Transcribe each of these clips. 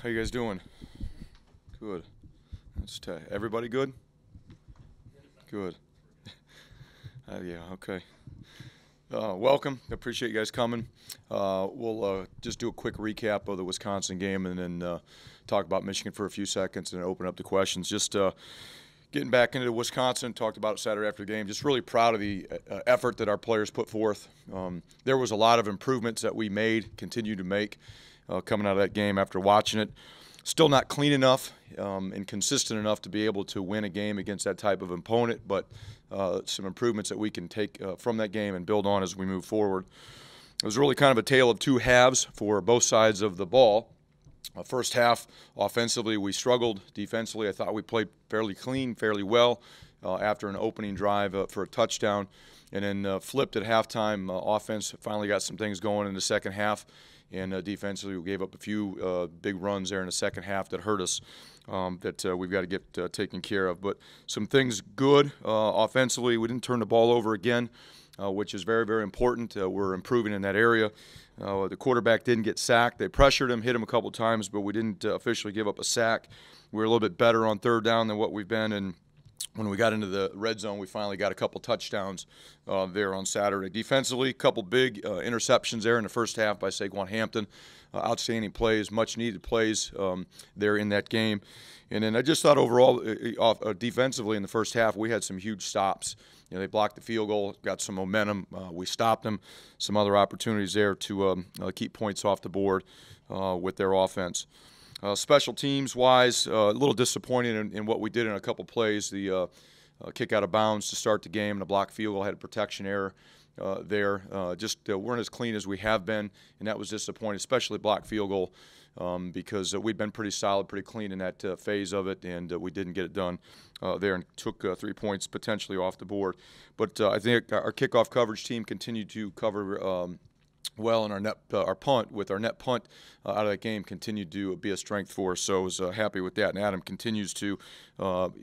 How you guys doing? Good. Everybody good? Good. Yeah, okay. Welcome. Appreciate you guys coming. We'll just do a quick recap of the Wisconsin game and then talk about Michigan for a few seconds and open up the questions. Just getting back into Wisconsin, talked about it Saturday after the game. Just really proud of the effort that our players put forth. There was a lot of improvements that we made, continue to make coming out of that game after watching it. Still not clean enough and consistent enough to be able to win a game against that type of opponent, but some improvements that we can take from that game and build on as we move forward. It was really kind of a tale of two halves for both sides of the ball. First half, offensively, we struggled. Defensively, I thought we played fairly clean, fairly well after an opening drive for a touchdown. And then flipped at halftime. Offense finally got some things going in the second half. And defensively, we gave up a few big runs there in the second half that hurt us that we've got to get taken care of. But some things good offensively. We didn't turn the ball over again, which is very, very important. We're improving in that area. The quarterback didn't get sacked. They pressured him, hit him a couple times, but we didn't officially give up a sack. We were a little bit better on third down than what we've been, and when we got into the red zone, we finally got a couple touchdowns there on Saturday. Defensively, a couple big interceptions there in the first half by Saquon Hampton. Outstanding plays, much-needed plays there in that game. And then I just thought overall, defensively in the first half, we had some huge stops. You know, they blocked the field goal, got some momentum. We stopped them. Some other opportunities there to keep points off the board with their offense. Special teams-wise, a little disappointed in what we did in a couple plays. The kick out of bounds to start the game and a blocked field goal had a protection error there. Just weren't as clean as we have been, and that was disappointing, especially blocked field goal because we've been pretty solid, pretty clean in that phase of it, and we didn't get it done there and took 3 points potentially off the board. But I think our kickoff coverage team continued to cover well, and our punt with our net punt out of that game continued to be a strength for us. So I was happy with that. And Adam continues to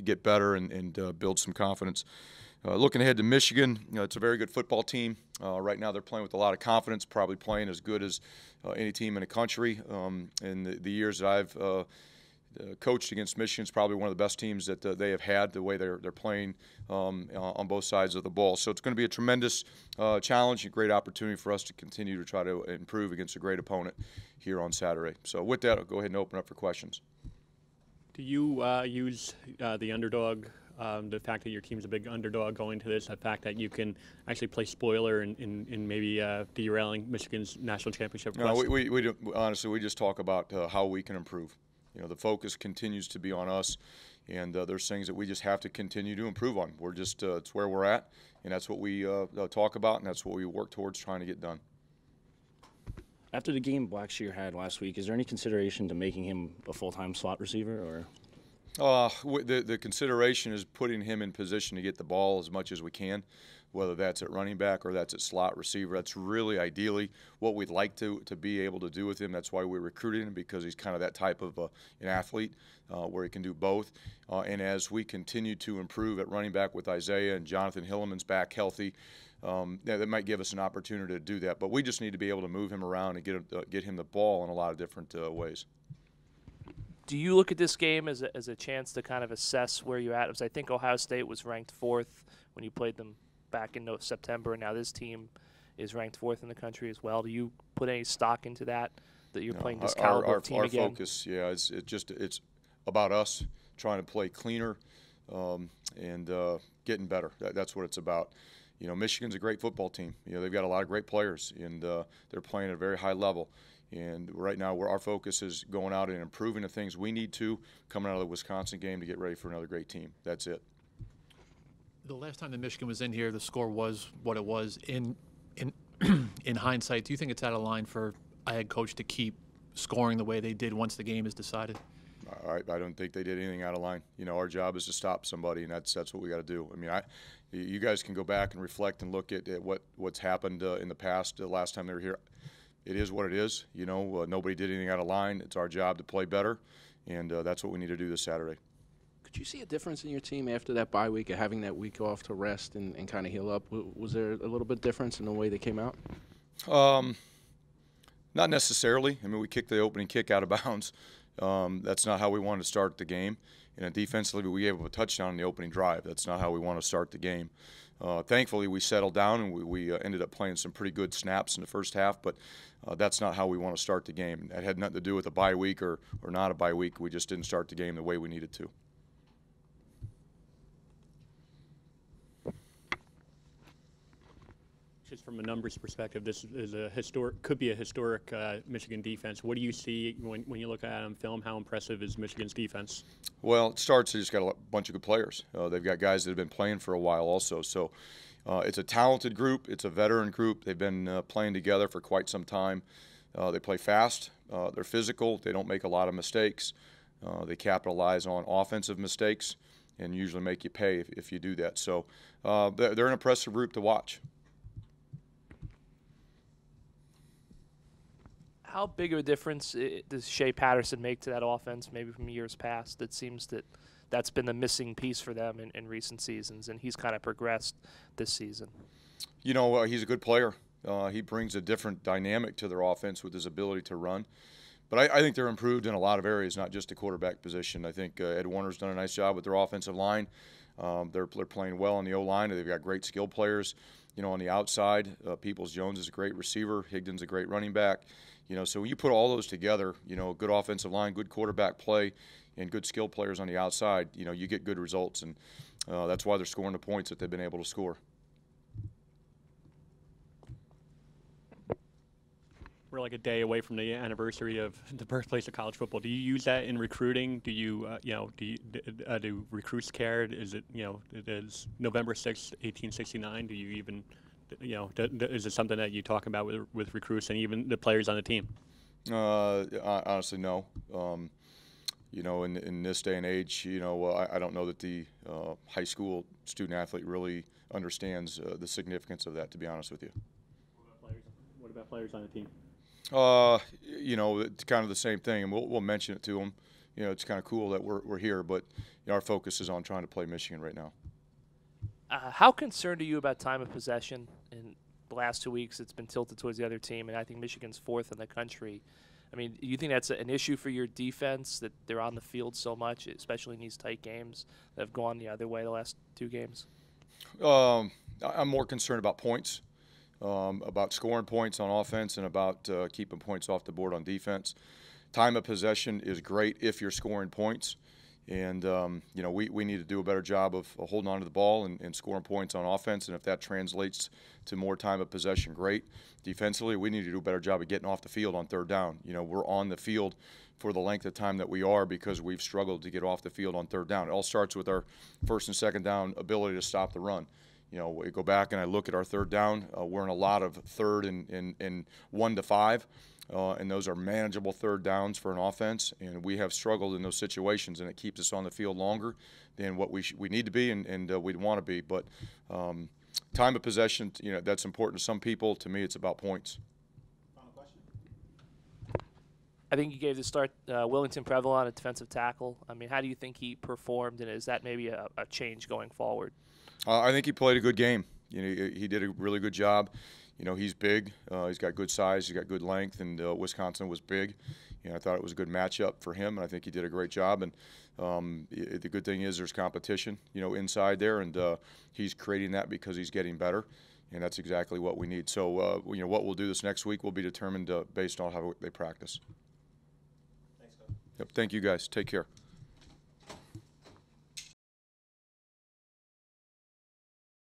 get better and build some confidence. Looking ahead to Michigan, it's a very good football team. Right now they're playing with a lot of confidence, probably playing as good as any team in the country. In the years that I've coached against Michigan, is probably one of the best teams that they have had, the way they're playing on both sides of the ball. So it's going to be a tremendous challenge, a great opportunity for us to continue to try to improve against a great opponent here on Saturday. So with that, I'll go ahead and open up for questions. Do you use the underdog, the fact that your team's a big underdog going to this, the fact that you can actually play spoiler in maybe derailing Michigan's national championship quest? No, we do, honestly, we just talk about how we can improve. You know, the focus continues to be on us, and there's things that we just have to continue to improve on. We're just it's where we're at, and that's what we talk about, and that's what we work towards trying to get done. After the game Blackshear had last week, is there any consideration to making him a full-time slot receiver, or? The consideration is putting him in position to get the ball as much as we can, whether that's at running back or that's at slot receiver. That's really ideally what we'd like to be able to do with him. That's why we recruited him, because he's kind of that type of an athlete where he can do both. And as we continue to improve at running back with Isaiah and Jonathan Hilliman's back healthy, that might give us an opportunity to do that. But we just need to be able to move him around and get him the ball in a lot of different ways. Do you look at this game as a chance to kind of assess where you're at? Because I think Ohio State was ranked 4th when you played them back in September, and now this team is ranked 4th in the country as well. Do you put any stock into that you're playing this caliber of team again? Our focus, yeah, it's about us trying to play cleaner and getting better. That's what it's about. You know, Michigan's a great football team. You know, they've got a lot of great players, and they're playing at a very high level. And right now, our focus is going out and improving the things we need to coming out of the Wisconsin game to get ready for another great team. That's it. The last time that Michigan was in here, the score was what it was. In hindsight, do you think it's out of line for a head coach to keep scoring the way they did once the game is decided? I don't think they did anything out of line. You know, our job is to stop somebody, and that's what we got to do. I mean, you guys can go back and reflect and look at what's happened in the past. The last time they were here, it is what it is. You know, nobody did anything out of line. It's our job to play better, and that's what we need to do this Saturday. Could you see a difference in your team after that bye week of having that week off to rest and kind of heal up? Was there a little bit difference in the way they came out? Not necessarily. I mean, we kicked the opening kick out of bounds, That's not how we wanted to start the game. And defensively, we gave up a touchdown in the opening drive. That's not how we want to start the game. Thankfully, we settled down and we ended up playing some pretty good snaps in the first half, but that's not how we want to start the game. That had nothing to do with a bye week or not a bye week. We just didn't start the game the way we needed to. Just from a numbers perspective, this is could be a historic Michigan defense. What do you see when you look at it on film? How impressive is Michigan's defense? Well, it starts. They just got a bunch of good players. They've got guys that have been playing for a while also. So it's a talented group. It's a veteran group. They've been playing together for quite some time. They play fast. They're physical. They don't make a lot of mistakes. They capitalize on offensive mistakes and usually make you pay if you do that. So they're an impressive group to watch. How big of a difference does Shea Patterson make to that offense, maybe from years past? It seems that that's been the missing piece for them in recent seasons, and he's kind of progressed this season. You know, he's a good player. He brings a different dynamic to their offense with his ability to run. But I think they're improved in a lot of areas, not just the quarterback position. I think Ed Warner's done a nice job with their offensive line. They're playing well on the O-line. They've got great skill players. You know, on the outside, Peoples-Jones is a great receiver. Higdon's a great running back. You know, so when you put all those together, you know, good offensive line, good quarterback play, and good skill players on the outside, you know, you get good results. And that's why they're scoring the points that they've been able to score. We're like a day away from the anniversary of the birthplace of college football. Do you use that in recruiting? Do you, do recruits care? Is it, it is November 6th, 1869. Do you even, is it something that you talk about with recruits and even the players on the team? Honestly, no. In this day and age, I don't know that the high school student athlete really understands the significance of that, to be honest with you. What about players on the team? It's kind of the same thing, and we'll mention it to them. It's kind of cool that we're here, but our focus is on trying to play Michigan right now. How concerned are you about time of possession? In the last 2 weeks, it's been tilted towards the other team, and I think Michigan's fourth in the country. I mean, do you think that's an issue for your defense, that they're on the field so much, especially in these tight games that have gone the other way the last 2 games? I'm more concerned about points. About scoring points on offense and about keeping points off the board on defense. Time of possession is great if you're scoring points. And, we need to do a better job of holding on to the ball and scoring points on offense. And if that translates to more time of possession, great. Defensively, we need to do a better job of getting off the field on third down. We're on the field for the length of time that we are because we've struggled to get off the field on third down. It all starts with our first and second down ability to stop the run. We go back and I look at our third down. We're in a lot of third and 1 to 5, and those are manageable third downs for an offense. And we have struggled in those situations, and it keeps us on the field longer than what we need to be and we'd want to be. But time of possession, that's important to some people. To me, it's about points. Final question. I think you gave the start Willington Prevalon at defensive tackle. I mean, how do you think he performed, and is that maybe a change going forward? I think he played a good game. He did a really good job. He's big. He's got good size. He's got good length, and Wisconsin was big. I thought it was a good matchup for him, and I think he did a great job. And the good thing is there's competition, inside there, and he's creating that because he's getting better, and that's exactly what we need. So, what we'll do this next week will be determined based on how they practice. Thanks, Coach. Yep. Thank you, guys. Take care.